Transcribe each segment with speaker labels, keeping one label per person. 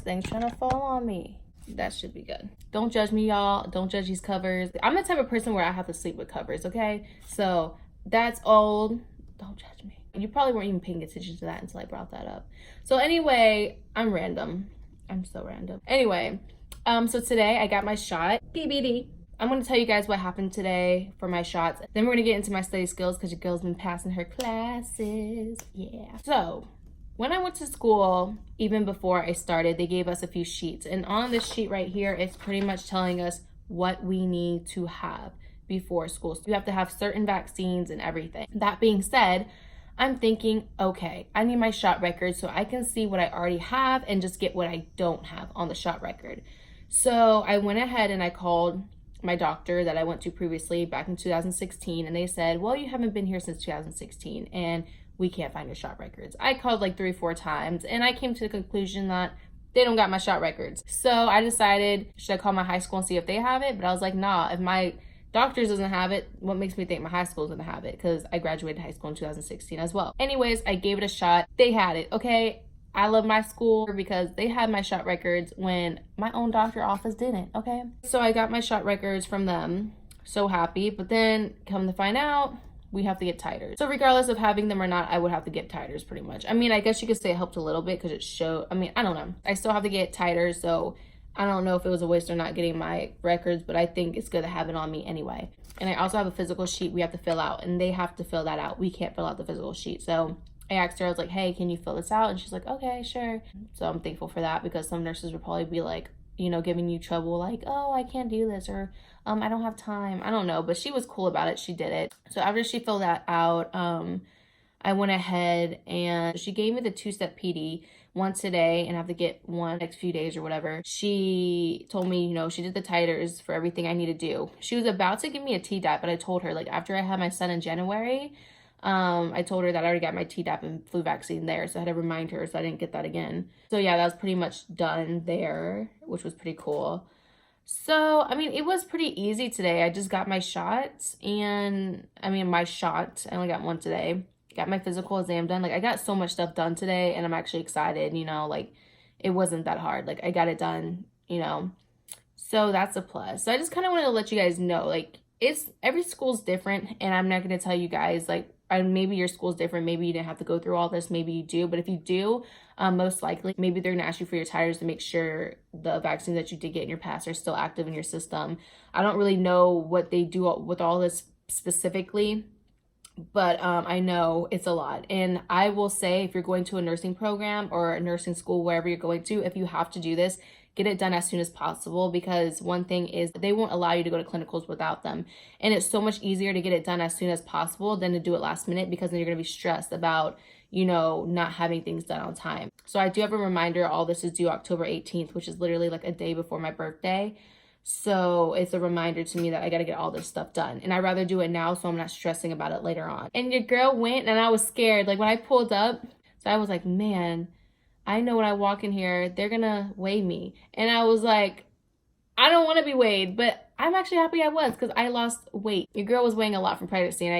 Speaker 1: thing's trying to fall on me. That should be good. Don't judge me, y'all. Don't judge these covers. I'm the type of person where I have to sleep with covers, okay? So that's old. Don't judge me. You probably weren't even paying attention to that until I brought that up. So anyway, I'm random. I'm so random. Anyway, so today I got my shot. BBD. I'm going to tell you guys what happened today for my shots. Then we're going to get into my study skills because your girl's been passing her classes. Yeah. So when I went to school, even before I started, they gave us a few sheets. And on this sheet right here, it's pretty much telling us what we need to have before school. So you have to have certain vaccines and everything. That being said, I'm thinking, okay, I need my shot record so I can see what I already have and just get what I don't have on the shot record. So I went ahead and I called my doctor that I went to previously back in 2016, and they said, well, you haven't been here since 2016 and we can't find your shot records. I called like 3 or 4 times and I came to the conclusion that they don't got my shot records. So I decided, should I call my high school and see if they have it? But I was like, nah, if my doctors doesn't have it, what makes me think my high school is gonna have it? Because I graduated high school in 2016 as well. Anyways, I gave it a shot. They had it, okay? I love my school because they had my shot records when my own doctor office didn't, okay? So I got my shot records from them. So happy. But then come to find out, we have to get titers. So regardless of having them or not, I would have to get titers pretty much. I mean, I guess you could say it helped a little bit because it showed, I mean, I don't know. I still have to get titers, so I don't know if it was a waste or not getting my records, but I think it's good to have it on me anyway. And I also have a physical sheet we have to fill out, and they have to fill that out. We can't fill out the physical sheet. So I asked her, I was like, hey, can you fill this out? And she's like, okay, sure. So I'm thankful for that because some nurses would probably be like, you know, giving you trouble like, oh, I can't do this, or I don't have time. I don't know, but she was cool about it. She did it. So after she filled that out, I went ahead and she gave me the 2-step PD, one today and I have to get one next few days or whatever. She told me, you know, she did the titers for everything I need to do. She was about to give me a Tdap, but I told her, like, after I had my son in January, I told her that I already got my Tdap and flu vaccine there, so I had to remind her so I didn't get that again. So yeah, that was pretty much done there, which was pretty cool. So, I mean, it was pretty easy today. I just got my shots and, I mean, my shot, I only got one today. Got my physical exam done. Like, I got so much stuff done today and I'm actually excited, you know, like, it wasn't that hard. Like, I got it done, you know, so that's a plus. So I just kind of wanted to let you guys know, like, every school's different, and I'm not going to tell you guys, like, maybe your school's different, maybe you didn't have to go through all this, maybe you do, but if you do, most likely, maybe they're gonna ask you for your titers to make sure the vaccines that you did get in your past are still active in your system. I don't really know what they do with all this specifically, but I know it's a lot. And I will say, if you're going to a nursing program or a nursing school, wherever you're going to, if you have to do this, get it done as soon as possible, because one thing is they won't allow you to go to clinicals without them. And it's so much easier to get it done as soon as possible than to do it last minute, because then you're going to be stressed about, you know, not having things done on time. So I do have a reminder, all this is due October 18th, which is literally like a day before my birthday. So it's a reminder to me that I got to get all this stuff done. And I'd rather do it now so I'm not stressing about it later on. And your girl went and I was scared. Like, when I pulled up, so I was like, man, I know when I walk in here, they're gonna weigh me. And I was like, I don't want to be weighed, but I'm actually happy I was, because I lost weight. Your girl was weighing a lot from pregnancy, and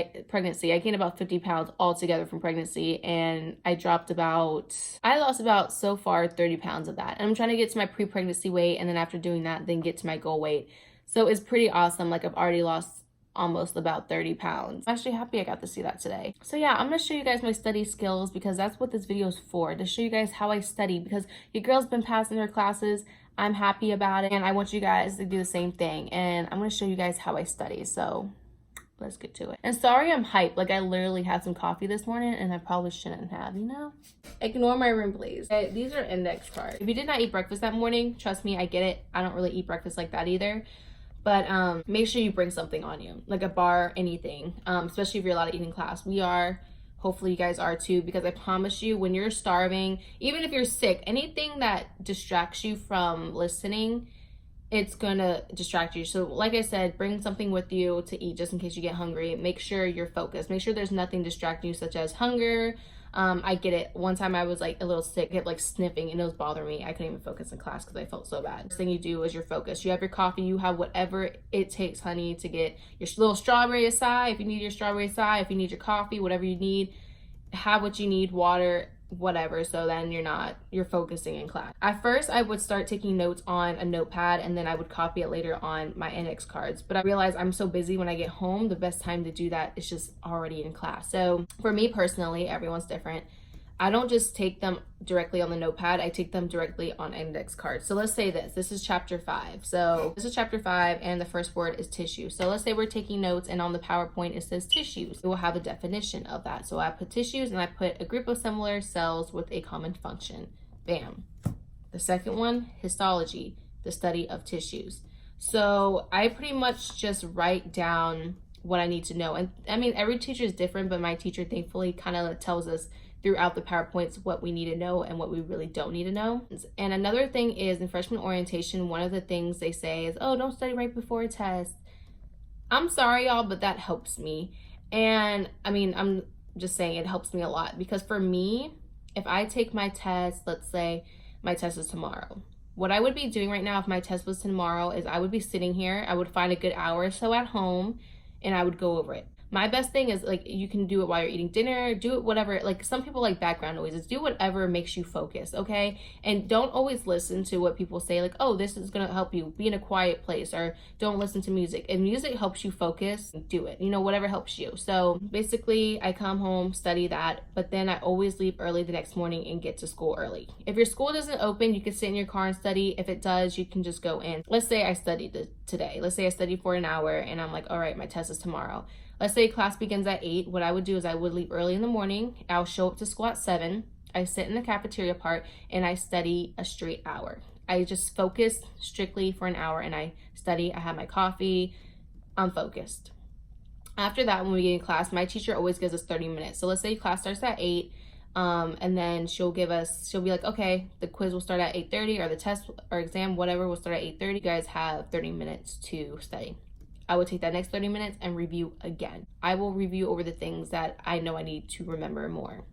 Speaker 1: I gained about 50 pounds altogether from pregnancy, and I lost about so far 30 pounds of that. And I'm trying to get to my pre-pregnancy weight, and then after doing that, then get to my goal weight. So it's pretty awesome. Like, I've already lost almost about 30 pounds. I'm actually happy I got to see that today. So yeah, I'm gonna show you guys my study skills, because that's what this video is for, to show you guys how I study, because your girl's been passing her classes. I'm happy about it, and I want you guys to do the same thing, and I'm gonna show you guys how I study. So let's get to it. And sorry I'm hyped, like, I literally had some coffee this morning and I probably shouldn't have, you know? Ignore my room, please. Okay, these are index cards. If you did not eat breakfast that morning, trust me, I get it. I don't really eat breakfast like that either. But make sure you bring something on you, like a bar, anything, especially if you're allowed to eat in class. We are. Hopefully you guys are too, because I promise you, when you're starving, even if you're sick, anything that distracts you from listening, it's gonna distract you. So like I said, bring something with you to eat just in case you get hungry. Make sure you're focused. Make sure there's nothing distracting you, such as hunger. I get it. One time I was like a little sick, kept like sniffing, and it was bothering me. I couldn't even focus in class because I felt so bad. First thing you do is you're focused. You have your coffee, you have whatever it takes, honey, to get your little strawberry acai. If you need your strawberry acai, if you need your coffee, whatever you need, have what you need, water, whatever, so then you're focusing in class. At first I would start taking notes on a notepad, and then I would copy it later on my index cards, but I realized I'm so busy when I get home, the best time to do that is just already in class. So for me personally, everyone's different, I don't just take them directly on the notepad, I take them directly on index cards. So let's say this is chapter 5. So this is chapter 5 and the first word is tissue. So let's say we're taking notes and on the PowerPoint it says tissues. It will have a definition of that. So I put tissues and I put a group of similar cells with a common function. Bam. The second one, histology, the study of tissues. So I pretty much just write down what I need to know. And I mean, every teacher is different, but my teacher thankfully kind of tells us throughout the PowerPoints what we need to know and what we really don't need to know. And another thing is in freshman orientation, one of the things they say is, oh, don't study right before a test. I'm sorry, y'all, but that helps me. And I mean, I'm just saying it helps me a lot, because for me, if I take my test, let's say my test is tomorrow. What I would be doing right now if my test was tomorrow is I would be sitting here, I would find a good hour or so at home, and I would go over it. My best thing is, like, you can do it while you're eating dinner, do it whatever, like some people like background noises, do whatever makes you focus, okay? And don't always listen to what people say, like, oh, this is gonna help you, be in a quiet place, or don't listen to music. If music helps you focus, do it, you know, whatever helps you. So basically I come home, study that, but then I always leave early the next morning and get to school early. If your school doesn't open, you can sit in your car and study. If it does, you can just go in. Let's say I studied today, let's say I studied for an hour and I'm like, all right, my test is tomorrow. Let's say class begins at 8. What I would do is I would leave early in the morning. I'll show up to school at 7. I sit in the cafeteria part and I study a straight hour. I just focus strictly for an hour and I study. I have my coffee. I'm focused. After that, when we get in class, my teacher always gives us 30 minutes. So let's say class starts at 8. And then she'll be like, okay, the quiz will start at 8:30, or the test or exam, whatever, will start at 8:30. You guys have 30 minutes to study. I would take that next 30 minutes and review again. I will review over the things that I know I need to remember more.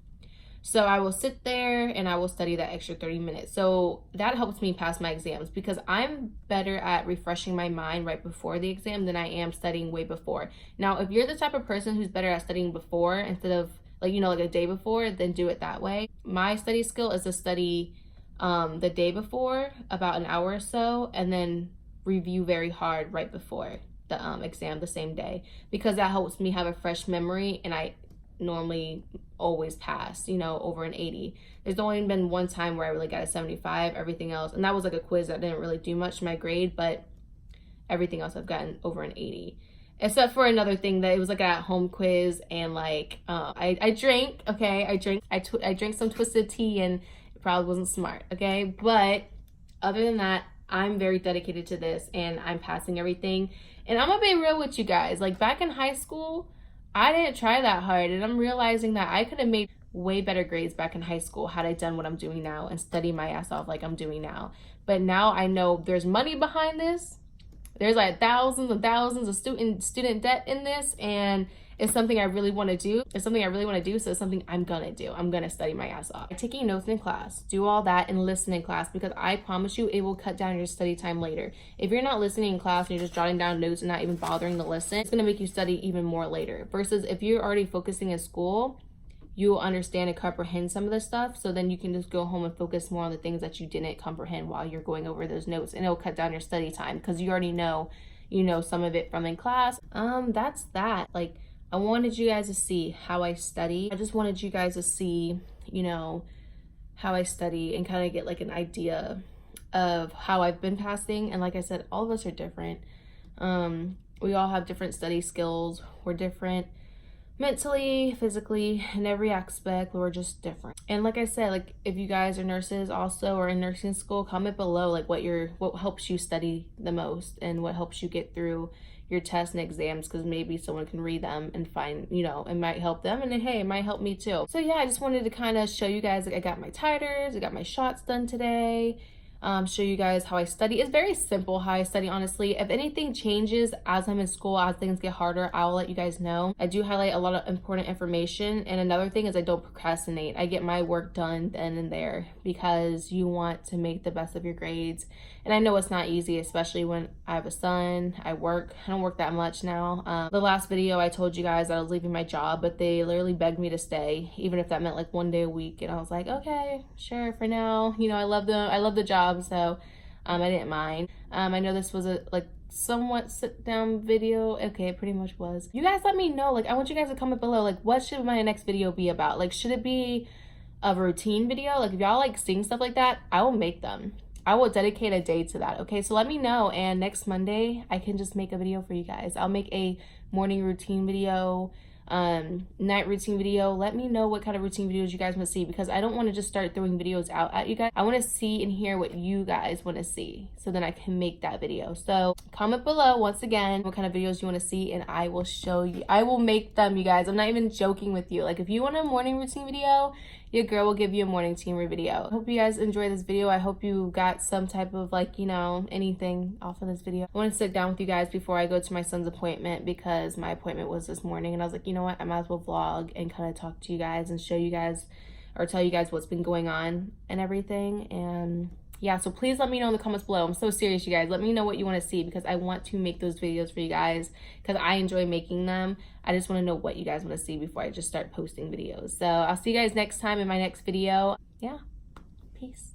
Speaker 1: So I will sit there and I will study that extra 30 minutes. So that helps me pass my exams, because I'm better at refreshing my mind right before the exam than I am studying way before. Now, if you're the type of person who's better at studying before instead of like a day before, then do it that way. My study skill is to study the day before, about an hour or so, and then review very hard right before the exam the same day, because that helps me have a fresh memory, and I normally always pass, over an 80. There's only been one time where I really got a 75. Everything else, and that was like a quiz that didn't really do much to my grade, but everything else I've gotten over an 80, except for another thing that it was like a home quiz, and like I drank, okay, I drank some twisted tea, and it probably wasn't smart, okay, but other than that, I'm very dedicated to this and I'm passing everything. And I'm gonna be real with you guys, like back in high school, I didn't try that hard, and I'm realizing that I could have made way better grades back in high school had I done what I'm doing now and studied my ass off like I'm doing now. But now I know there's money behind this. There's like thousands and thousands of student debt in this, and it's something I really want to do. So it's something I'm gonna do. I'm gonna study my ass off. Taking notes in class, do all that and listen in class, because I promise you it will cut down your study time later. If you're not listening in class and you're just jotting down notes and not even bothering to listen, it's gonna make you study even more later. Versus if you're already focusing in school, you will understand and comprehend some of this stuff, so then you can just go home and focus more on the things that you didn't comprehend while you're going over those notes, and it'll cut down your study time because you already know some of it from in class. That's that. Like, I wanted you guys to see how I study. I just wanted you guys to see, how I study and kind of get like an idea of how I've been passing. And like I said, all of us are different. We all have different study skills. We're different mentally, physically, in every aspect. We're just different. And like I said, like if you guys are nurses also or in nursing school, comment below like what helps you study the most and what helps you get through your tests and exams, because maybe someone can read them and find, it might help them, and then, hey, it might help me too. So yeah, I just wanted to kind of show you guys, like, I got my titers, I got my shots done today. show you guys how I study. It's very simple how I study, honestly. If anything changes as I'm in school, as things get harder, I'll let you guys know. I do highlight a lot of important information. And another thing is I don't procrastinate. I get my work done then and there because you want to make the best of your grades. And I know it's not easy, especially when I have a son, I work. I don't work that much now. The last video I told you guys I was leaving my job, but they literally begged me to stay, even if that meant like 1 day a week. And I was like, okay, sure, for now. You know, I love the job, so I didn't mind. I know this was a like somewhat sit down video. Okay, it pretty much was. You guys let me know. Like, I want you guys to comment below. Like, what should my next video be about? Like, should it be a routine video? Like, if y'all like seeing stuff like that, I will make them. I will dedicate a day to that, okay? So let me know, and next Monday, I can just make a video for you guys. I'll make a morning routine video, night routine video. Let me know what kind of routine videos you guys want to see, because I don't want to just start throwing videos out at you guys. I want to see and hear what you guys want to see, so then I can make that video. So comment below once again what kind of videos you want to see, and I will show you. I will make them, you guys. I'm not even joking with you. Like, if you want a morning routine video, your girl will give you a morning routine video. I hope you guys enjoyed this video. I hope you got some type of, like, you know, anything off of this video. I want to sit down with you guys before I go to my son's appointment, because my appointment was this morning, and I was like, you know what, I might as well vlog and kind of talk to you guys and show you guys, or tell you guys what's been going on and everything. And yeah, so please let me know in the comments below. I'm so serious, you guys. Let me know what you want to see, because I want to make those videos for you guys, because I enjoy making them. I just want to know what you guys want to see before I just start posting videos. So I'll see you guys next time in my next video. Yeah, peace.